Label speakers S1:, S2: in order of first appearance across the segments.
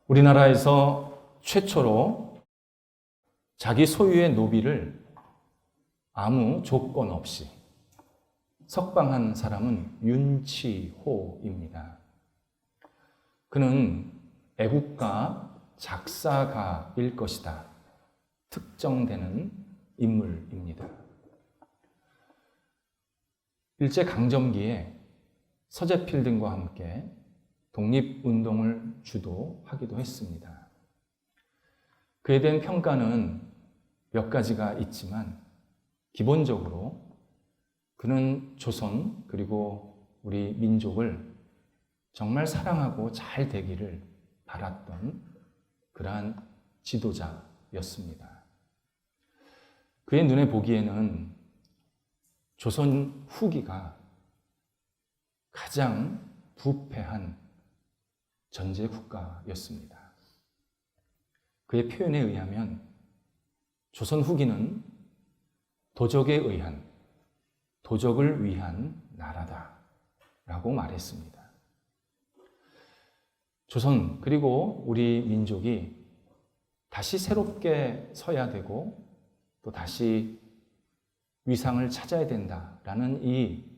S1: 우리나라에서 최초로 자기 소유의 노비를 아무 조건 없이 석방한 사람은 윤치호입니다. 그는 애국가 작사가일 것이다 특정되는 인물입니다. 일제강점기에 서재필 등과 함께 독립운동을 주도하기도 했습니다. 그에 대한 평가는 몇 가지가 있지만 기본적으로 그는 조선 그리고 우리 민족을 정말 사랑하고 잘 되기를 바랐던 그러한 지도자였습니다. 그의 눈에 보기에는 조선 후기가 가장 부패한 전제 국가였습니다. 그의 표현에 의하면 조선 후기는 도적을 위한 나라다라고 말했습니다. 조선 그리고 우리 민족이 다시 새롭게 서야 되고 또 다시 위상을 찾아야 된다라는 이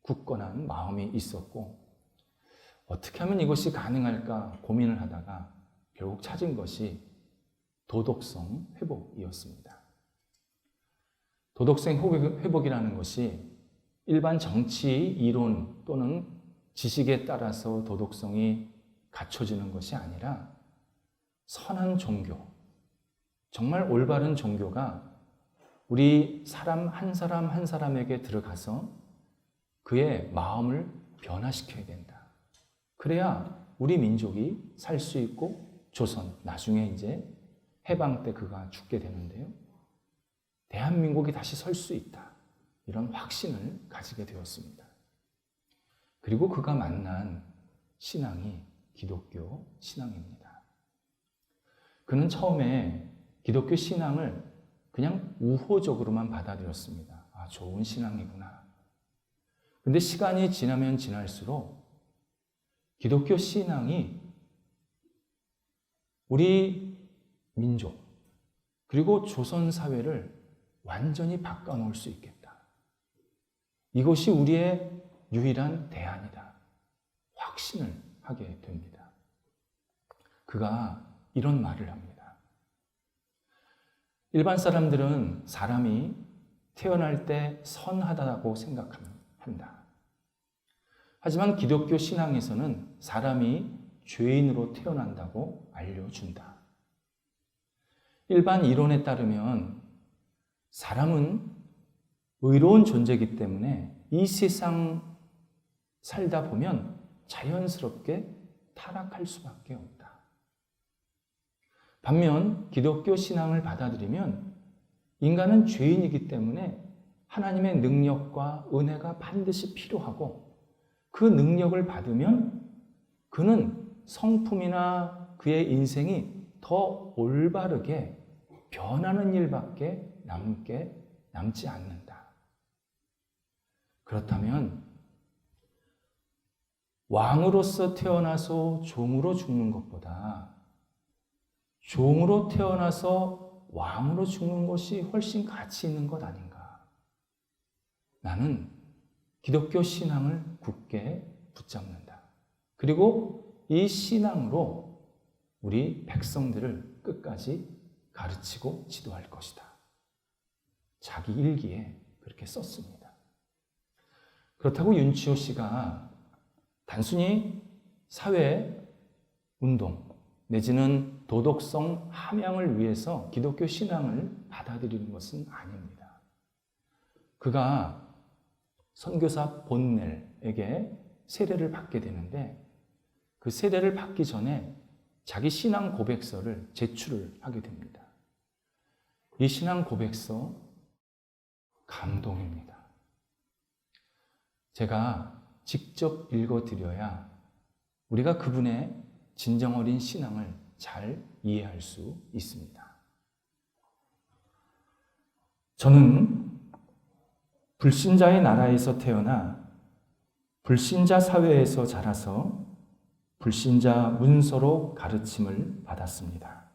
S1: 굳건한 마음이 있었고 어떻게 하면 이것이 가능할까 고민을 하다가 결국 찾은 것이 도덕성 회복이었습니다. 도덕성 회복이라는 것이 일반 정치 이론 또는 지식에 따라서 도덕성이 갖춰지는 것이 아니라 선한 종교, 정말 올바른 종교가 우리 사람 한 사람에게 들어가서 그의 마음을 변화시켜야 된다. 그래야 우리 민족이 살 수 있고 조선, 나중에 이제 해방 때 그가 죽게 되는데요. 대한민국이 다시 설 수 있다. 이런 확신을 가지게 되었습니다. 그리고 그가 만난 신앙이 기독교 신앙입니다. 그는 처음에 기독교 신앙을 그냥 우호적으로만 받아들였습니다. 아, 좋은 신앙이구나. 근데 시간이 지나면 지날수록 기독교 신앙이 우리 민족 그리고 조선 사회를 완전히 바꿔놓을 수 있겠다. 이것이 우리의 유일한 대안이다. 확신을 하게 됩니다. 그가 이런 말을 합니다. 일반 사람들은 사람이 태어날 때 선하다고 생각한다. 하지만 기독교 신앙에서는 사람이 죄인으로 태어난다고 알려준다. 일반 이론에 따르면 사람은 의로운 존재이기 때문에 이 세상 살다 보면 자연스럽게 타락할 수밖에 없다. 반면 기독교 신앙을 받아들이면 인간은 죄인이기 때문에 하나님의 능력과 은혜가 반드시 필요하고 그 능력을 받으면 그는 성품이나 그의 인생이 더 올바르게 변하는 일밖에 남지 않는다. 그렇다면 왕으로서 태어나서 종으로 죽는 것보다 종으로 태어나서 왕으로 죽는 것이 훨씬 가치 있는 것 아닌가. 나는 기독교 신앙을 굳게 붙잡는다. 그리고 이 신앙으로 우리 백성들을 끝까지 가르치고 지도할 것이다. 자기 일기에 그렇게 썼습니다. 그렇다고 윤치호 씨가 단순히 사회운동 내지는 도덕성 함양을 위해서 기독교 신앙을 받아들이는 것은 아닙니다. 그가 선교사 본넬에게 세례를 받게 되는데 그 세례를 받기 전에 자기 신앙 고백서를 제출을 하게 됩니다. 이 신앙 고백서 감동입니다. 제가 직접 읽어드려야 우리가 그분의 진정 어린 신앙을 잘 이해할 수 있습니다. 저는 불신자의 나라에서 태어나 불신자 사회에서 자라서 불신자 문서로 가르침을 받았습니다.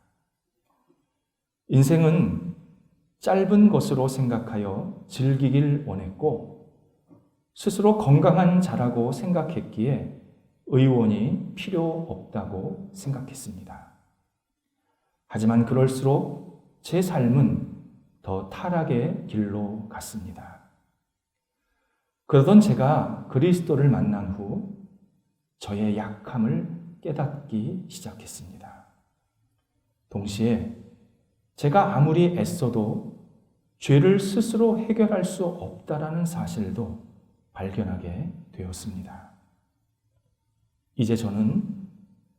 S1: 인생은 짧은 것으로 생각하여 즐기길 원했고 스스로 건강한 자라고 생각했기에 의원이 필요 없다고 생각했습니다. 하지만 그럴수록 제 삶은 더 타락의 길로 갔습니다. 그러던 제가 그리스도를 만난 후 저의 약함을 깨닫기 시작했습니다. 동시에 제가 아무리 애써도 죄를 스스로 해결할 수 없다라는 사실도 발견하게 되었습니다. 이제 저는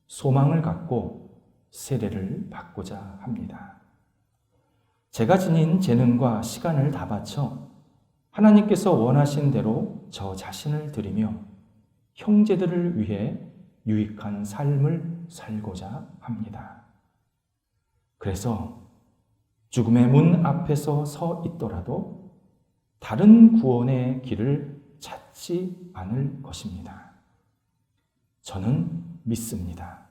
S1: 소망을 갖고 세례를 받고자 합니다. 제가 지닌 재능과 시간을 다 바쳐 하나님께서 원하신 대로 저 자신을 드리며 형제들을 위해 유익한 삶을 살고자 합니다. 그래서 죽음의 문 앞에서 서 있더라도 다른 구원의 길을 찾지 않을 것입니다. 저는 믿습니다.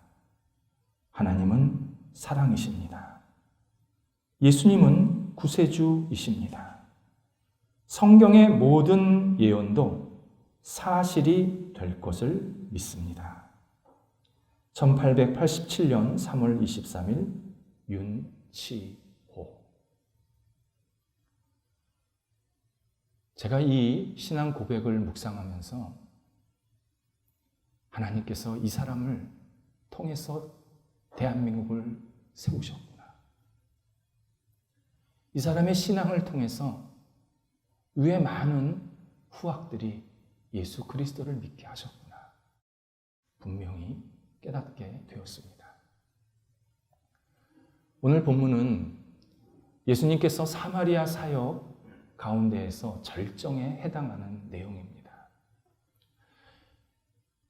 S1: 하나님은 사랑이십니다. 예수님은 구세주이십니다. 성경의 모든 예언도 사실이 될 것을 믿습니다. 1887년 3월 23일 윤치호. 제가 이 신앙 고백을 묵상하면서 하나님께서 이 사람을 통해서 대한민국을 세우셨구나. 이 사람의 신앙을 통해서 위에 많은 후학들이 예수 그리스도를 믿게 하셨구나. 분명히 깨닫게 되었습니다. 오늘 본문은 예수님께서 사마리아 사역 가운데에서 절정에 해당하는 내용입니다.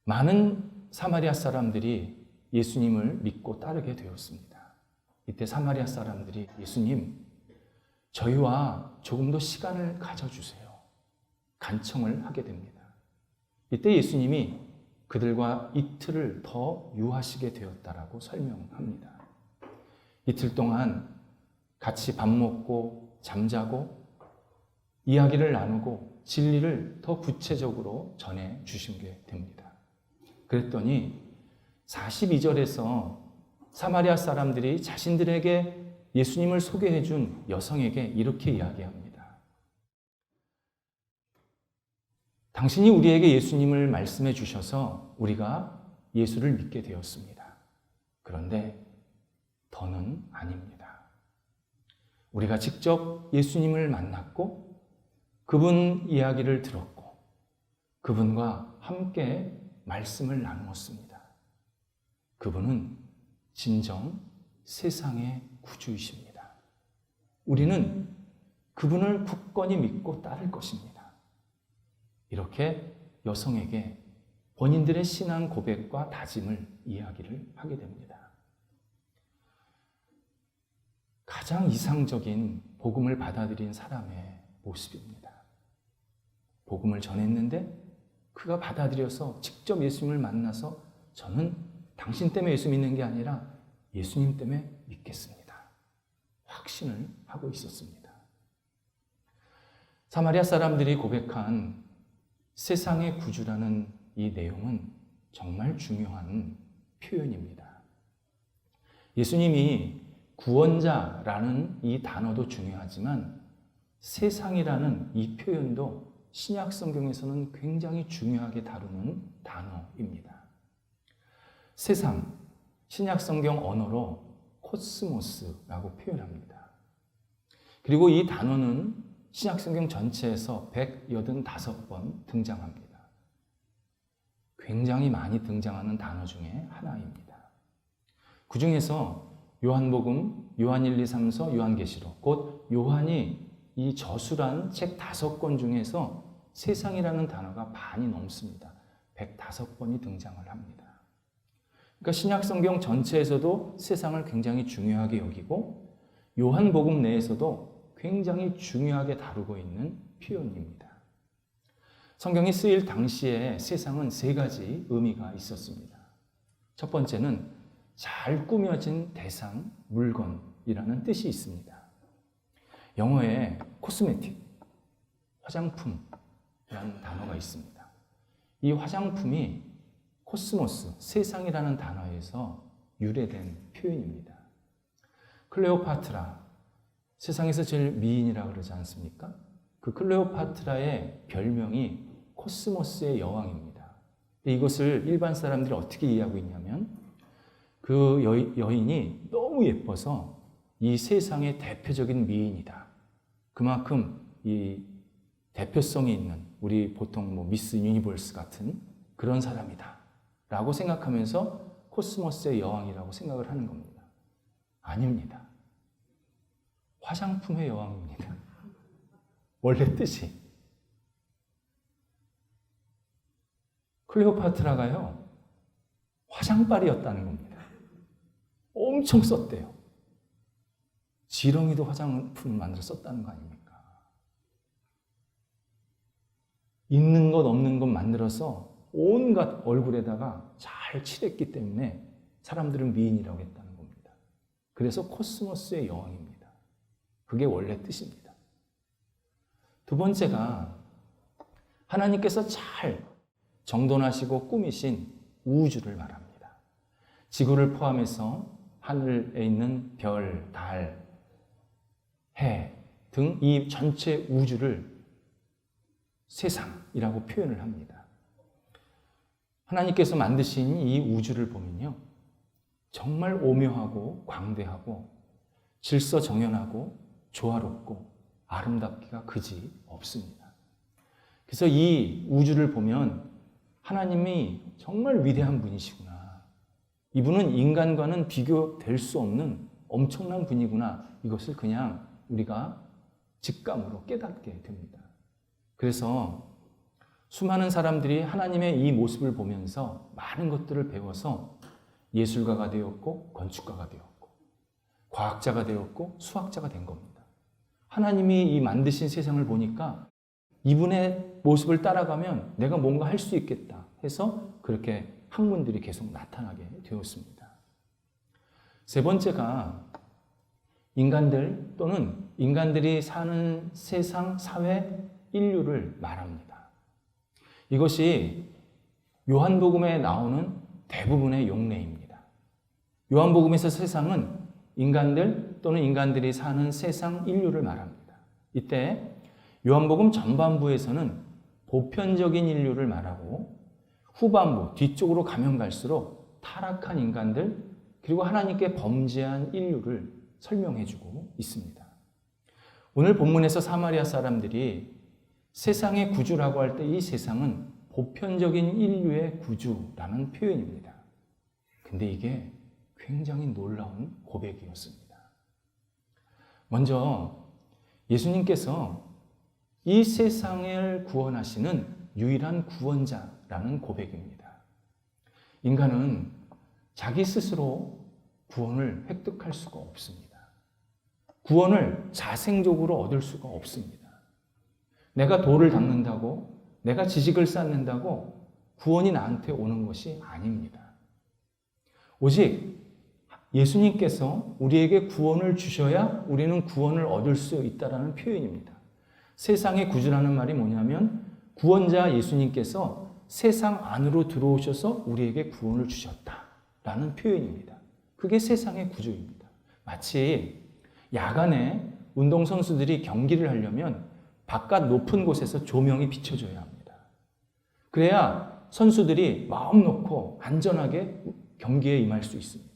S1: 많은 사마리아 사람들이 예수님을 믿고 따르게 되었습니다. 이때 사마리아 사람들이 예수님, 저희와 조금 더 시간을 가져주세요. 간청을 하게 됩니다. 이때 예수님이 그들과 이틀을 더 유하시게 되었다라고 설명합니다. 이틀 동안 같이 밥 먹고 잠자고 이야기를 나누고 진리를 더 구체적으로 전해 주시게 됩니다. 그랬더니 42절에서 사마리아 사람들이 자신들에게 예수님을 소개해 준 여성에게 이렇게 이야기합니다. 당신이 우리에게 예수님을 말씀해 주셔서 우리가 예수를 믿게 되었습니다. 그런데 더는 아닙니다. 우리가 직접 예수님을 만났고 그분 이야기를 들었고 그분과 함께 말씀을 나누었습니다. 그분은 진정 세상의 구주이십니다. 우리는 그분을 굳건히 믿고 따를 것입니다. 이렇게 여성에게 본인들의 신앙 고백과 다짐을 이야기를 하게 됩니다. 가장 이상적인 복음을 받아들인 사람의 모습입니다. 복음을 전했는데 그가 받아들여서 직접 예수님을 만나서 저는 당신 때문에 예수 믿는 게 아니라 예수님 때문에 믿겠습니다. 확신을 하고 있었습니다. 사마리아 사람들이 고백한 세상의 구주라는 이 내용은 정말 중요한 표현입니다. 예수님이 구원자라는 이 단어도 중요하지만 세상이라는 이 표현도 신약 성경에서는 굉장히 중요하게 다루는 단어입니다. 세상, 신약 성경 언어로 코스모스라고 표현합니다. 그리고 이 단어는 신약 성경 전체에서 185번 등장합니다. 굉장히 많이 등장하는 단어 중에 하나입니다. 그 중에서 요한복음, 요한 1, 2, 3서, 요한계시록, 곧 요한이 이 저술한 책 5권 중에서 세상이라는 단어가 반이 넘습니다. 105번이 등장을 합니다. 그러니까 신약 성경 전체에서도 세상을 굉장히 중요하게 여기고 요한복음 내에서도 굉장히 중요하게 다루고 있는 표현입니다. 성경이 쓰일 당시에 세상은 3가지 의미가 있었습니다. 첫 번째는 잘 꾸며진 대상, 물건이라는 뜻이 있습니다. 영어에 코스메틱, 화장품이라는 단어가 있습니다. 이 화장품이 코스모스, 세상이라는 단어에서 유래된 표현입니다. 클레오파트라, 세상에서 제일 미인이라고 그러지 않습니까? 그 클레오파트라의 별명이 코스모스의 여왕입니다. 이것을 일반 사람들이 어떻게 이해하고 있냐면 그 여인이 너무 예뻐서 이 세상의 대표적인 미인이다. 그만큼 이 대표성이 있는 우리 보통 뭐 미스 유니버스 같은 그런 사람이다 라고 생각하면서 코스모스의 여왕이라고 생각을 하는 겁니다. 아닙니다. 화장품의 여왕입니다. 원래 뜻이. 클레오파트라가요, 화장빨이었다는 겁니다. 엄청 썼대요. 지렁이도 화장품을 만들어 썼다는 거 아닙니까? 있는 것 없는 것 만들어서 온갖 얼굴에다가 잘 칠했기 때문에 사람들은 미인이라고 했다는 겁니다. 그래서 코스모스의 여왕입니다. 그게 원래 뜻입니다. 두 번째가 하나님께서 잘 정돈하시고 꾸미신 우주를 말합니다. 지구를 포함해서 하늘에 있는 별, 달, 해 등 이 전체 우주를 세상이라고 표현을 합니다. 하나님께서 만드신 이 우주를 보면요, 정말 오묘하고 광대하고 질서정연하고 조화롭고 아름답기가 그지 없습니다. 그래서 이 우주를 보면 하나님이 정말 위대한 분이시구나. 이분은 인간과는 비교될 수 없는 엄청난 분이구나. 이것을 그냥 우리가 직감으로 깨닫게 됩니다. 그래서 수많은 사람들이 하나님의 이 모습을 보면서 많은 것들을 배워서 예술가가 되었고 건축가가 되었고 과학자가 되었고 수학자가 된 겁니다. 하나님이 이 만드신 세상을 보니까 이분의 모습을 따라가면 내가 뭔가 할 수 있겠다 해서 그렇게 학문들이 계속 나타나게 되었습니다. 세 번째가 인간들 또는 인간들이 사는 세상, 사회, 인류를 말합니다. 이것이 요한복음에 나오는 대부분의 용례입니다. 요한복음에서 세상은 인간들 또는 인간들이 사는 세상, 인류를 말합니다. 이때 요한복음 전반부에서는 보편적인 인류를 말하고 후반부, 뒤쪽으로 가면 갈수록 타락한 인간들 그리고 하나님께 범죄한 인류를 설명해주고 있습니다. 오늘 본문에서 사마리아 사람들이 세상의 구주라고 할 때 이 세상은 보편적인 인류의 구주라는 표현입니다. 근데 이게 굉장히 놀라운 고백이었습니다. 먼저 예수님께서 이 세상을 구원하시는 유일한 구원자라는 고백입니다. 인간은 자기 스스로 구원을 획득할 수가 없습니다. 구원을 자생적으로 얻을 수가 없습니다. 내가 돌을 닦는다고, 내가 지식을 쌓는다고 구원이 나한테 오는 것이 아닙니다. 오직 예수님께서 우리에게 구원을 주셔야 우리는 구원을 얻을 수 있다는 표현입니다. 세상의 구주라는 말이 뭐냐면 구원자 예수님께서 세상 안으로 들어오셔서 우리에게 구원을 주셨다라는 표현입니다. 그게 세상의 구주입니다. 마치 야간에 운동선수들이 경기를 하려면 바깥 높은 곳에서 조명이 비춰줘야 합니다. 그래야 선수들이 마음 놓고 안전하게 경기에 임할 수 있습니다.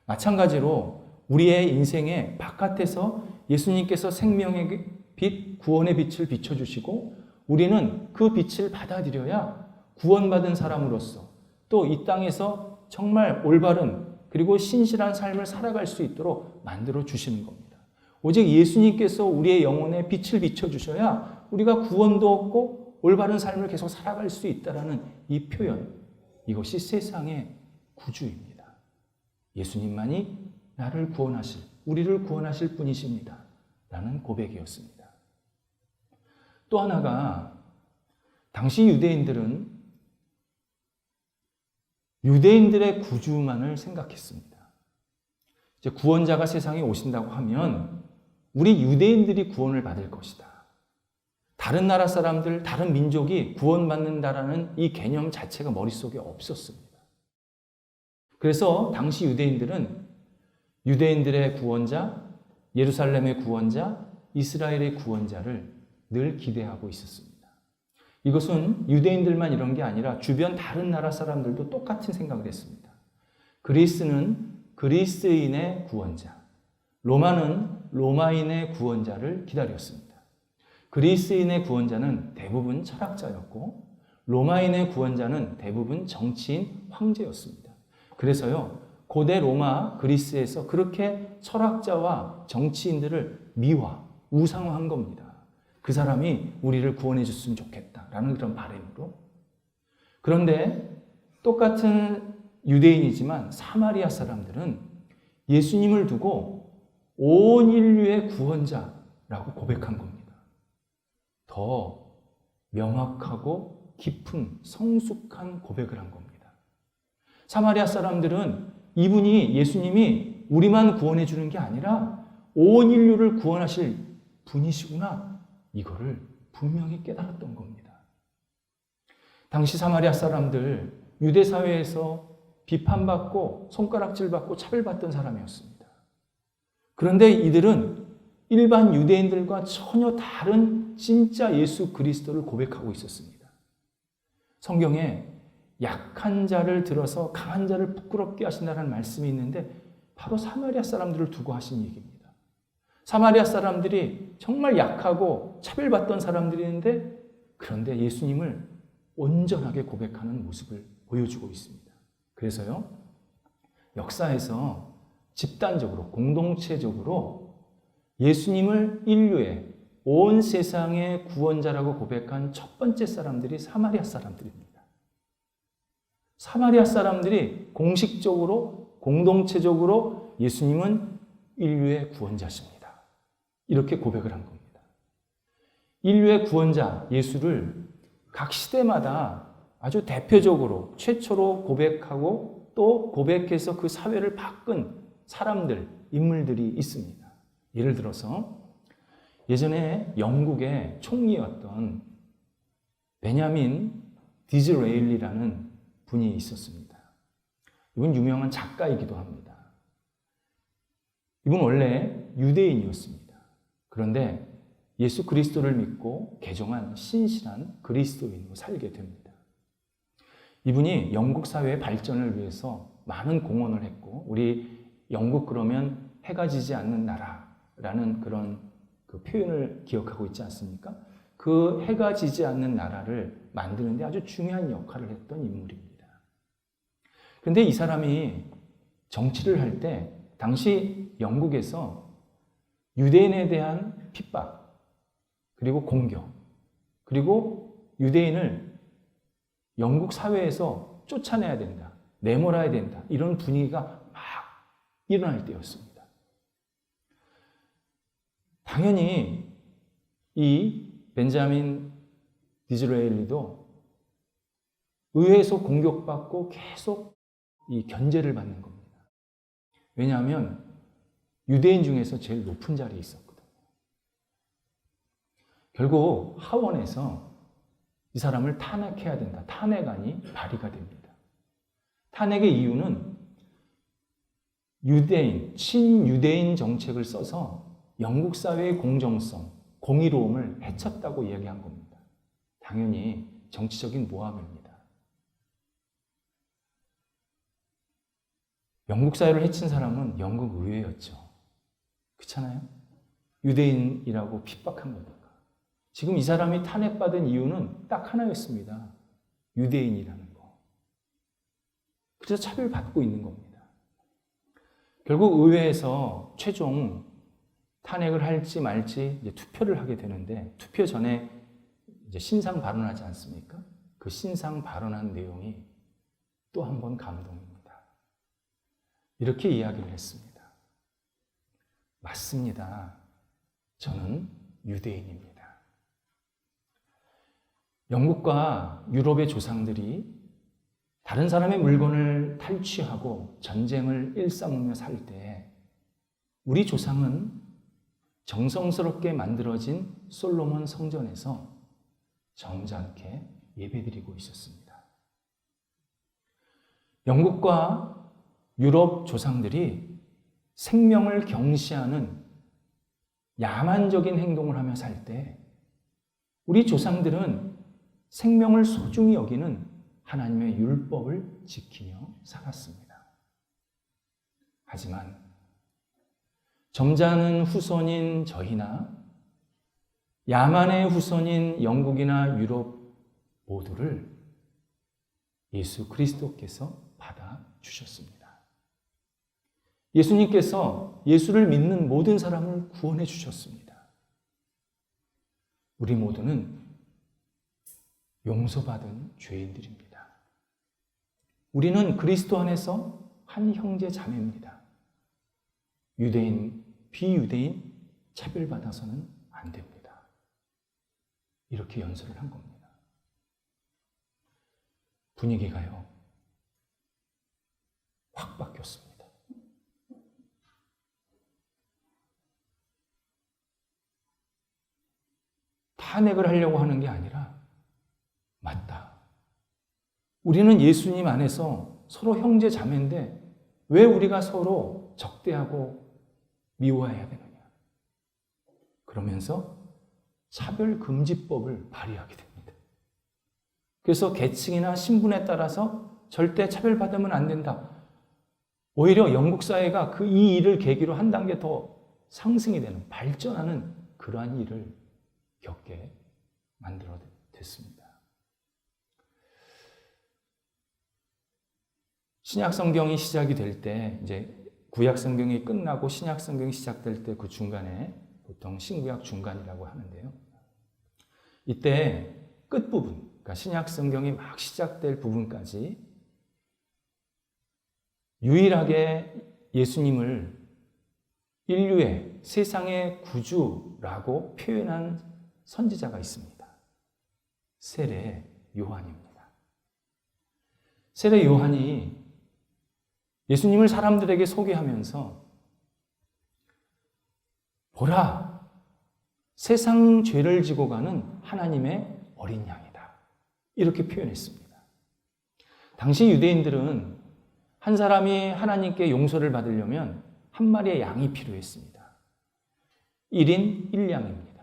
S1: 마찬가지로 우리의 인생에 바깥에서 예수님께서 생명의 빛, 구원의 빛을 비춰주시고 우리는 그 빛을 받아들여야 구원받은 사람으로서 또 이 땅에서 정말 올바른 그리고 신실한 삶을 살아갈 수 있도록 만들어 주시는 겁니다. 오직 예수님께서 우리의 영혼에 빛을 비춰주셔야 우리가 구원도 얻고 올바른 삶을 계속 살아갈 수 있다는 이 표현, 이것이 세상의 구주입니다. 예수님만이 나를 구원하실, 우리를 구원하실 분이십니다. 라는 고백이었습니다. 또 하나가 당시 유대인들은 유대인들의 구주만을 생각했습니다. 이제 구원자가 세상에 오신다고 하면 우리 유대인들이 구원을 받을 것이다. 다른 나라 사람들, 다른 민족이 구원받는다라는 이 개념 자체가 머릿속에 없었습니다. 그래서 당시 유대인들은 유대인들의 구원자, 예루살렘의 구원자, 이스라엘의 구원자를 늘 기대하고 있었습니다. 이것은 유대인들만 이런 게 아니라 주변 다른 나라 사람들도 똑같은 생각을 했습니다. 그리스는 그리스인의 구원자, 로마는 로마인의 구원자를 기다렸습니다. 그리스인의 구원자는 대부분 철학자였고 로마인의 구원자는 대부분 정치인, 황제였습니다. 그래서요, 고대 로마, 그리스에서 그렇게 철학자와 정치인들을 미화, 우상화한 겁니다. 그 사람이 우리를 구원해 줬으면 좋겠다라는 그런 바람으로. 그런데 똑같은 유대인이지만 사마리아 사람들은 예수님을 두고 온 인류의 구원자라고 고백한 겁니다. 더 명확하고 깊은 성숙한 고백을 한 겁니다. 사마리아 사람들은 이분이, 예수님이 우리만 구원해 주는 게 아니라 온 인류를 구원하실 분이시구나, 이거를 분명히 깨달았던 겁니다. 당시 사마리아 사람들, 유대 사회에서 비판받고 손가락질받고 차별받던 사람이었습니다. 그런데 이들은 일반 유대인들과 전혀 다른 진짜 예수 그리스도를 고백하고 있었습니다. 성경에 약한 자를 들어서 강한 자를 부끄럽게 하신다는 말씀이 있는데 바로 사마리아 사람들을 두고 하신 얘기입니다. 사마리아 사람들이 정말 약하고 차별받던 사람들인데 그런데 예수님을 온전하게 고백하는 모습을 보여주고 있습니다. 그래서요, 역사에서 집단적으로, 공동체적으로 예수님을 인류의 온 세상의 구원자라고 고백한 첫 번째 사람들이 사마리아 사람들입니다. 사마리아 사람들이 공식적으로, 공동체적으로 예수님은 인류의 구원자십니다. 이렇게 고백을 한 겁니다. 인류의 구원자 예수를 각 시대마다 아주 대표적으로 최초로 고백하고 또 고백해서 그 사회를 바꾼 사람들, 인물들이 있습니다. 예를 들어서 예전에 영국의 총리였던 베냐민 디즈레일리라는 분이 있었습니다. 이분 유명한 작가이기도 합니다. 이분 원래 유대인이었습니다. 그런데 예수 그리스도를 믿고 개종한 신실한 그리스도인으로 살게 됩니다. 이분이 영국 사회의 발전을 위해서 많은 공헌을 했고, 우리 영국 그러면 해가 지지 않는 나라라는 그런 그 표현을 기억하고 있지 않습니까? 그 해가 지지 않는 나라를 만드는데 아주 중요한 역할을 했던 인물입니다. 그런데 이 사람이 정치를 할 때 당시 영국에서 유대인에 대한 핍박, 그리고 공격, 그리고 유대인을 영국 사회에서 쫓아내야 된다, 내몰아야 된다, 이런 분위기가 막 일어날 때였습니다. 당연히 이 벤자민 디즈레일리도 의회에서 공격받고 계속 이 견제를 받는 겁니다. 왜냐하면 유대인 중에서 제일 높은 자리에 있었거든요. 결국 하원에서 이 사람을 탄핵해야 된다. 탄핵안이 발의가 됩니다. 탄핵의 이유는 유대인, 친유대인 정책을 써서 영국 사회의 공정성, 공의로움을 해쳤다고 이야기한 겁니다. 당연히 정치적인 모함입니다. 영국 사회를 해친 사람은 영국 의회였죠. 그렇잖아요? 유대인이라고 핍박한 거니까. 지금 이 사람이 탄핵받은 이유는 딱 하나였습니다. 유대인이라는 거. 그래서 차별받고 있는 겁니다. 결국 의회에서 최종 탄핵을 할지 말지 이제 투표를 하게 되는데, 투표 전에 이제 신상 발언하지 않습니까? 그 신상 발언한 내용이 또 한 번 감동입니다. 이렇게 이야기를 했습니다. 맞습니다. 저는 유대인입니다. 영국과 유럽의 조상들이 다른 사람의 물건을 탈취하고 전쟁을 일삼으며 살 때 우리 조상은 정성스럽게 만들어진 솔로몬 성전에서 점잖게 예배드리고 있었습니다. 영국과 유럽 조상들이 생명을 경시하는 야만적인 행동을 하며 살 때 우리 조상들은 생명을 소중히 여기는 하나님의 율법을 지키며 살았습니다. 하지만 점잖은 후손인 저희나 야만의 후손인 영국이나 유럽 모두를 예수 그리스도께서 받아주셨습니다. 예수님께서 예수를 믿는 모든 사람을 구원해 주셨습니다. 우리 모두는 용서받은 죄인들입니다. 우리는 그리스도 안에서 한 형제 자매입니다. 유대인, 비유대인 차별받아서는 안 됩니다. 이렇게 연설을 한 겁니다. 분위기가요, 확 바뀌었습니다. 탄핵을 하려고 하는 게 아니라, 맞다. 우리는 예수님 안에서 서로 형제 자매인데 왜 우리가 서로 적대하고 미워해야 되느냐. 그러면서 차별금지법을 발의하게 됩니다. 그래서 계층이나 신분에 따라서 절대 차별받으면 안 된다. 오히려 영국 사회가 이 일을 계기로 한 단계 더 상승이 되는, 발전하는 그러한 일을 겪게 만들어냈습니다. 신약 성경이 시작이 될 때, 이제 구약 성경이 끝나고 신약 성경이 시작될 때 그 중간에 보통 신구약 중간이라고 하는데요. 이때 끝부분, 그러니까 신약 성경이 막 시작될 부분까지 유일하게 예수님을 인류의 세상의 구주라고 표현한 선지자가 있습니다. 세례 요한입니다. 세례 요한이 예수님을 사람들에게 소개하면서 보라, 세상 죄를 지고 가는 하나님의 어린 양이다. 이렇게 표현했습니다. 당시 유대인들은 한 사람이 하나님께 용서를 받으려면 한 마리의 양이 필요했습니다. 1인 1양입니다.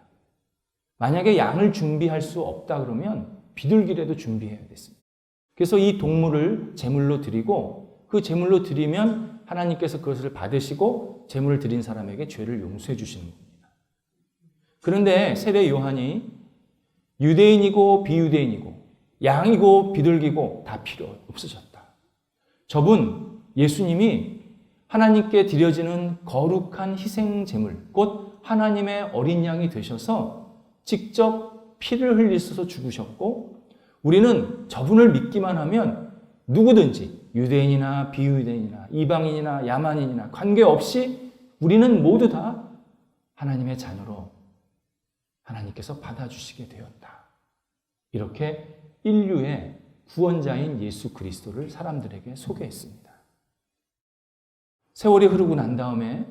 S1: 만약에 양을 준비할 수 없다 그러면 비둘기라도 준비해야 됐습니다. 그래서 이 동물을 제물로 드리고 그 제물로 드리면 하나님께서 그것을 받으시고 제물을 드린 사람에게 죄를 용서해 주시는 겁니다. 그런데 세례 요한이 유대인이고 비유대인이고 양이고 비둘기고 다 필요 없으셨다. 저분 예수님이 하나님께 드려지는 거룩한 희생 제물, 곧 하나님의 어린 양이 되셔서 직접 피를 흘리셔서 죽으셨고, 우리는 저분을 믿기만 하면 누구든지 유대인이나 비유대인이나 이방인이나 야만인이나 관계없이 우리는 모두 다 하나님의 자녀로 하나님께서 받아주시게 되었다. 이렇게 인류의 구원자인 예수 그리스도를 사람들에게 소개했습니다. 세월이 흐르고 난 다음에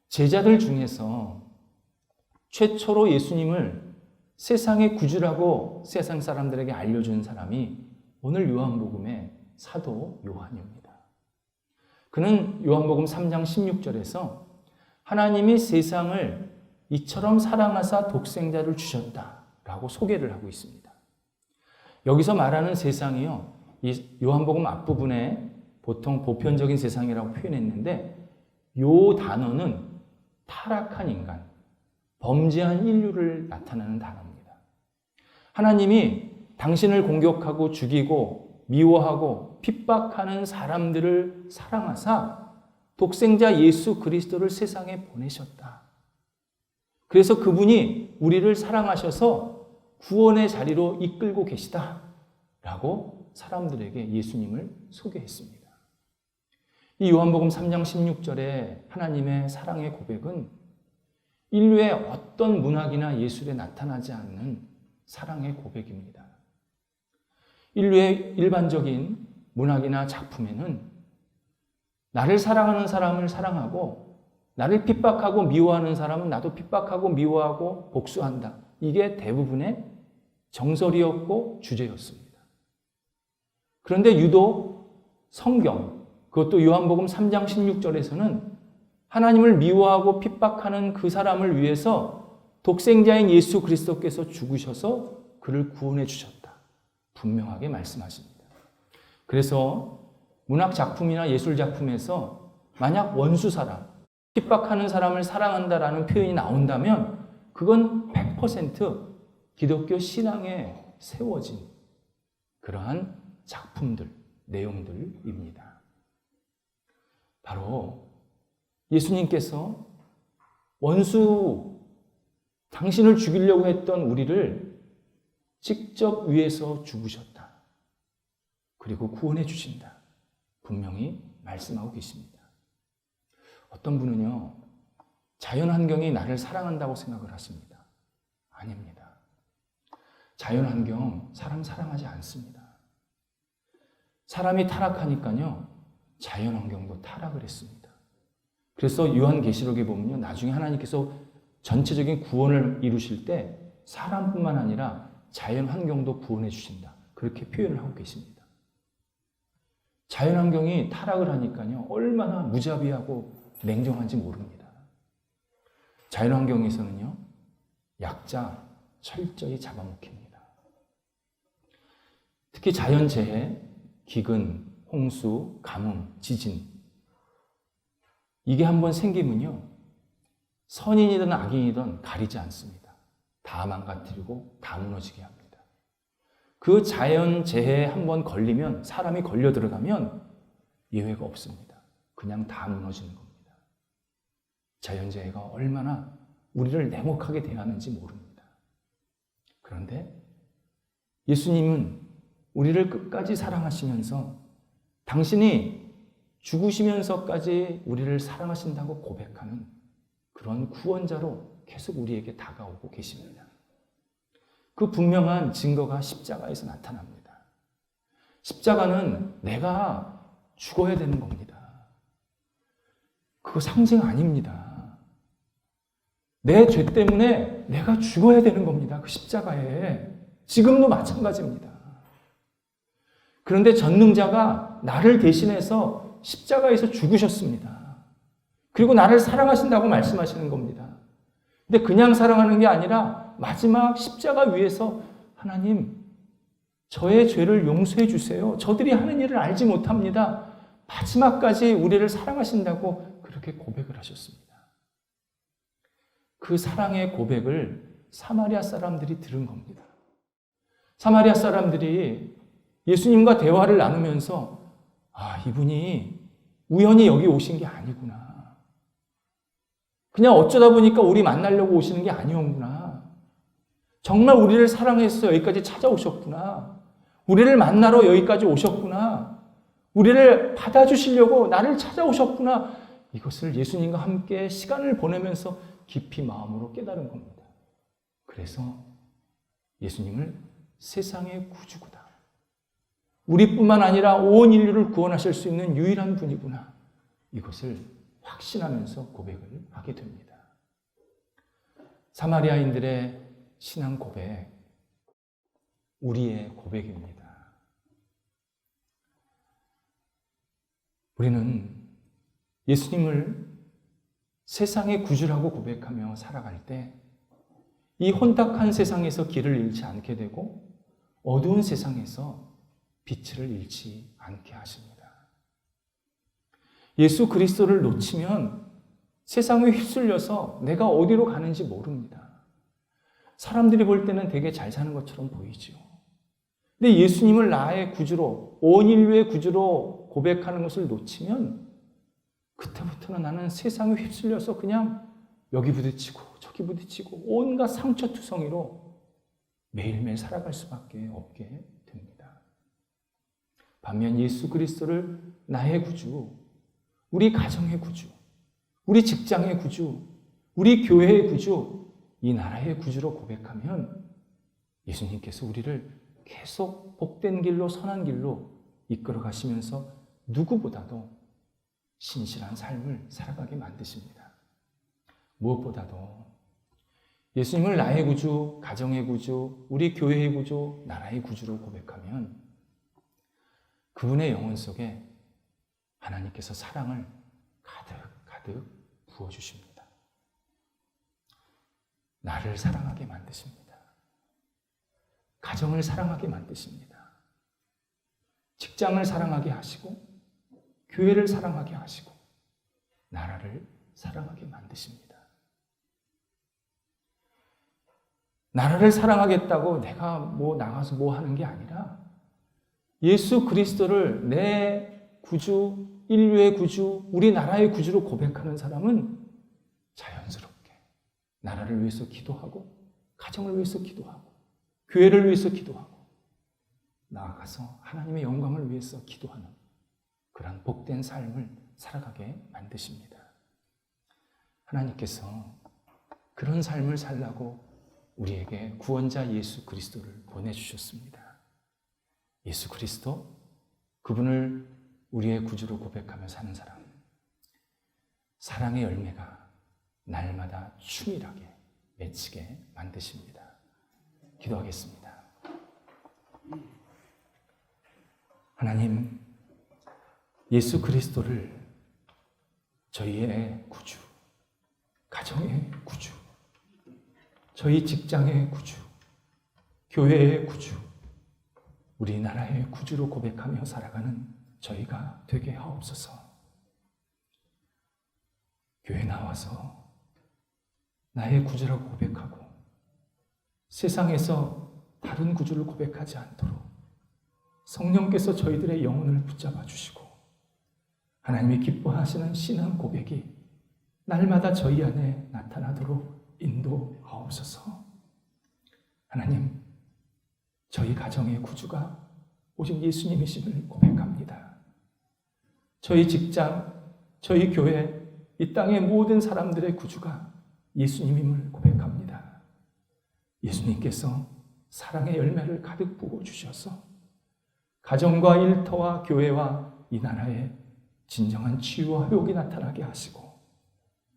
S1: 제자들 중에서 최초로 예수님을 세상의 구주라고 세상 사람들에게 알려준 사람이 오늘 요한복음의 사도 요한입니다. 그는 요한복음 3장 16절에서 하나님이 세상을 이처럼 사랑하사 독생자를 주셨다라고 소개를 하고 있습니다. 여기서 말하는 세상이요, 이 요한복음 앞부분에 보통 보편적인 세상이라고 표현했는데 이 단어는 타락한 인간, 범죄한 인류를 나타내는 단어입니다. 하나님이 당신을 공격하고 죽이고 미워하고 핍박하는 사람들을 사랑하사 독생자 예수 그리스도를 세상에 보내셨다. 그래서 그분이 우리를 사랑하셔서 구원의 자리로 이끌고 계시다라고 사람들에게 예수님을 소개했습니다. 이 요한복음 3장 16절에 하나님의 사랑의 고백은 인류의 어떤 문학이나 예술에 나타나지 않는 사랑의 고백입니다. 인류의 일반적인 문학이나 작품에는 나를 사랑하는 사람을 사랑하고 나를 핍박하고 미워하는 사람은 나도 핍박하고 미워하고 복수한다. 이게 대부분의 정설이었고 주제였습니다. 그런데 유독 성경, 그것도 요한복음 3장 16절에서는 하나님을 미워하고 핍박하는 그 사람을 위해서 독생자인 예수 그리스도께서 죽으셔서 그를 구원해 주셨다. 분명하게 말씀하십니다. 그래서 문학 작품이나 예술 작품에서 만약 원수 사람, 핍박하는 사람을 사랑한다라는 표현이 나온다면 그건 100% 기독교 신앙에 세워진 그러한 작품들, 내용들입니다. 바로 예수님께서 원수, 당신을 죽이려고 했던 우리를 직접 위해서 죽으셨다. 그리고 구원해 주신다. 분명히 말씀하고 계십니다. 어떤 분은요, 자연환경이 나를 사랑한다고 생각을 하십니다. 아닙니다. 자연환경 사람 사랑하지 않습니다. 사람이 타락하니까요, 자연환경도 타락을 했습니다. 그래서 요한계시록에 보면요, 나중에 하나님께서 전체적인 구원을 이루실 때 사람뿐만 아니라 자연환경도 구원해 주신다. 그렇게 표현을 하고 계십니다. 자연환경이 타락을 하니까요, 얼마나 무자비하고 냉정한지 모릅니다. 자연환경에서는요, 약자 철저히 잡아먹힙니다. 특히 자연재해, 기근, 홍수, 가뭄, 지진, 이게 한번 생기면요, 선인이든 악인이든 가리지 않습니다. 다 망가뜨리고 다 무너지게 합니다. 그 자연재해에 한번 걸리면, 사람이 걸려 들어가면 예외가 없습니다. 그냥 다 무너지는 겁니다. 자연재해가 얼마나 우리를 냉혹하게 대하는지 모릅니다. 그런데 예수님은 우리를 끝까지 사랑하시면서 당신이 죽으시면서까지 우리를 사랑하신다고 고백하는 그런 구원자로 계속 우리에게 다가오고 계십니다. 그 분명한 증거가 십자가에서 나타납니다. 십자가는 내가 죽어야 되는 겁니다. 그거 상징 아닙니다. 내 죄 때문에 내가 죽어야 되는 겁니다. 그 십자가에. 지금도 마찬가지입니다. 그런데 전능자가 나를 대신해서 십자가에서 죽으셨습니다. 그리고 나를 사랑하신다고 말씀하시는 겁니다. 근데 그냥 사랑하는 게 아니라 마지막 십자가 위에서 하나님, 저의 죄를 용서해 주세요. 저들이 하는 일을 알지 못합니다. 마지막까지 우리를 사랑하신다고 그렇게 고백을 하셨습니다. 그 사랑의 고백을 사마리아 사람들이 들은 겁니다. 사마리아 사람들이 예수님과 대화를 나누면서 이분이 우연히 여기 오신 게 아니구나. 그냥 어쩌다 보니까 우리 만나려고 오시는 게 아니었구나. 정말 우리를 사랑해서 여기까지 찾아오셨구나. 우리를 만나러 여기까지 오셨구나. 우리를 받아주시려고 나를 찾아오셨구나. 이것을 예수님과 함께 시간을 보내면서 깊이 마음으로 깨달은 겁니다. 그래서 예수님을 세상의 구주구나. 우리뿐만 아니라 온 인류를 구원하실 수 있는 유일한 분이구나. 이것을 확신하면서 고백을 하게 됩니다. 사마리아인들의 신앙 고백, 우리의 고백입니다. 우리는 예수님을 세상의 구주라고 고백하며 살아갈 때 이 혼탁한 세상에서 길을 잃지 않게 되고 어두운 세상에서 빛을 잃지 않게 하십니다. 예수 그리스도를 놓치면 세상에 휩쓸려서 내가 어디로 가는지 모릅니다. 사람들이 볼 때는 되게 잘 사는 것처럼 보이죠. 근데 예수님을 나의 구주로, 온 인류의 구주로 고백하는 것을 놓치면 그때부터는 나는 세상에 휩쓸려서 그냥 여기 부딪히고 저기 부딪히고 온갖 상처투성이로 매일매일 살아갈 수밖에 없게 됩니다. 반면 예수 그리스도를 나의 구주, 우리 가정의 구주, 우리 직장의 구주, 우리 교회의 구주, 이 나라의 구주로 고백하면 예수님께서 우리를 계속 복된 길로, 선한 길로 이끌어 가시면서 누구보다도 신실한 삶을 살아가게 만드십니다. 무엇보다도 예수님을 나의 구주, 가정의 구주, 우리 교회의 구주, 나라의 구주로 고백하면 그분의 영혼 속에 하나님께서 사랑을 가득 부어주십니다. 나를 사랑하게 만드십니다. 가정을 사랑하게 만드십니다. 직장을 사랑하게 하시고 교회를 사랑하게 하시고 나라를 사랑하게 만드십니다. 나라를 사랑하겠다고 내가 나가서 하는 게 아니라 예수 그리스도를 내 구주, 인류의 구주, 우리나라의 구주로 고백하는 사람은 자연스럽게 나라를 위해서 기도하고 가정을 위해서 기도하고 교회를 위해서 기도하고 나아가서 하나님의 영광을 위해서 기도하는 그런 복된 삶을 살아가게 만드십니다. 하나님께서 그런 삶을 살라고 우리에게 구원자 예수 그리스도를 보내주셨습니다. 예수 그리스도, 그분을 우리의 구주로 고백하며 사는 사람, 사랑의 열매가 날마다 충실하게 맺히게 만드십니다. 기도하겠습니다. 하나님, 예수 그리스도를 저희의 구주, 가정의 구주, 저희 직장의 구주, 교회의 구주, 우리나라의 구주로 고백하며 살아가는 저희가 되게 하옵소서. 교회 나와서 나의 구주라고 고백하고 세상에서 다른 구주를 고백하지 않도록 성령께서 저희들의 영혼을 붙잡아 주시고 하나님이 기뻐하시는 신앙 고백이 날마다 저희 안에 나타나도록 인도하옵소서. 하나님, 저희 가정의 구주가 오직 예수님이심을 고백합니다. 저희 직장, 저희 교회, 이 땅의 모든 사람들의 구주가 예수님임을 고백합니다. 예수님께서 사랑의 열매를 가득 부어주셔서 가정과 일터와 교회와 이 나라에 진정한 치유와 회복이 나타나게 하시고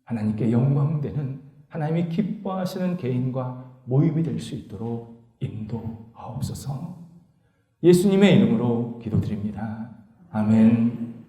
S1: 하나님께 영광되는, 하나님이 기뻐하시는 개인과 모임이 될 수 있도록 인도하옵소서. 예수님의 이름으로 기도드립니다. 아멘.